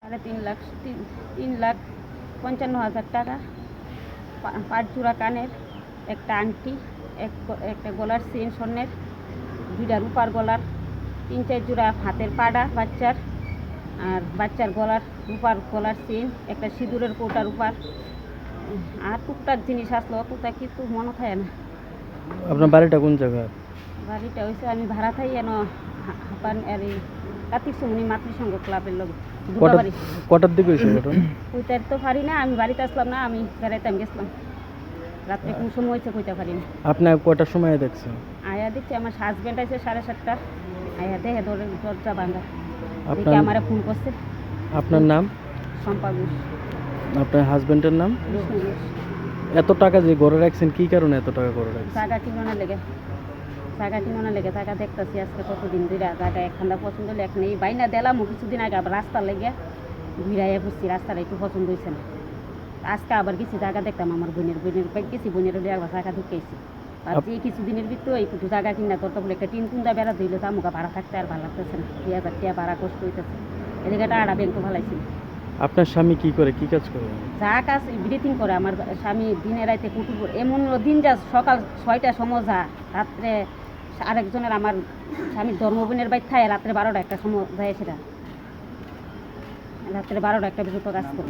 3 লাখ 3,55,000 টাকা, 5 জোড়া কানের, একটা আংটি, একটা গলার চেন স্বর্ণের, 2টা রূপার গলার, 3-4 জোড়া হাতের পাড়া বাচ্চার, আর বাচ্চার গলার রূপার গলার চেন, একটা সিঁদুরের কৌটা রূপার, আর টুকটাক জিনিস আসলো, অতটা কিন্তু মনে থাকে না। আপনার বাড়িটা কোন জায়গায়? বাড়িটা হয়েছে আমি ভাড়া থাই এন হাপান আর এই কার্তিক সমনি মাতৃসংঘ ক্লাবের লোক দুটাবাড়ি। কটার দিকে হয়েছে ঘটনা? কইতে তো পারি না, আমি বাড়িতে আসলাম না, আমি বেড়াইতে আমি গেছিলাম। রাত্রে কোন সময় হয়েছে কইতে পারি না। আপনি কটার সময় দেখছেন? আয়া দেখছি আমার হাজব্যান্ড আছে 7:30, আয়া দেখে দরজা ভাঙা, দেখে আপনার আমারে ফোন করছে। আপনার নাম? শম্পা ঘোষ। আপনার হাজবেন্ডের নাম? বিষ্ণু ঘোষ। এত টাকা যে ঘরে রাখছেন কি কারণে এত টাকা ঘরে রাখছেন? জায়গা কিনানোর লেগে জায়গা দেখতেছি আজকে কতদিন ধরে জায়গা একখানা পছন্দ হলে এখন এই বাইনা দিলাম কিছুদিন আগে আবার রাস্তার লেগে ঘুরাইয়া বুঝছি রাস্তাটা একটু পছন্দ হয়েছে না। আজকে আবার গেছি জায়গা দেখতাম আমার বোনের বাইক গেছি, বোনের হলে একবার জায়গা ঢুকেছি। আর যে কিছুদিনের ভিতরে একটু জায়গা কিনা করতে বলে একটা 3 কুন্দা বেড়া দিলে তো আমাকে ভাড়া থাকতে আর ভালো লাগতেছে না, 2,000 টাকা ভাড়া কষ্ট হইতেছে, এদিকে টাকাটা ব্যাংক ভালাইছি। আপনার স্বামী কি করে, কি কাজ করে? যা কাজ ব্রিথিং করে আমার স্বামী, দিনে রাইতে কুকুর, এমন দিন যা সকাল 6টার সময় যা, রাত্রে আরেকজনের আমার স্বামীর ধর্মবোনের বাইর থাকে, রাত্রে 12টা একটা সময় যায়, সেটা রাত্রে 12টা একটা পর্যন্ত কাজ করে।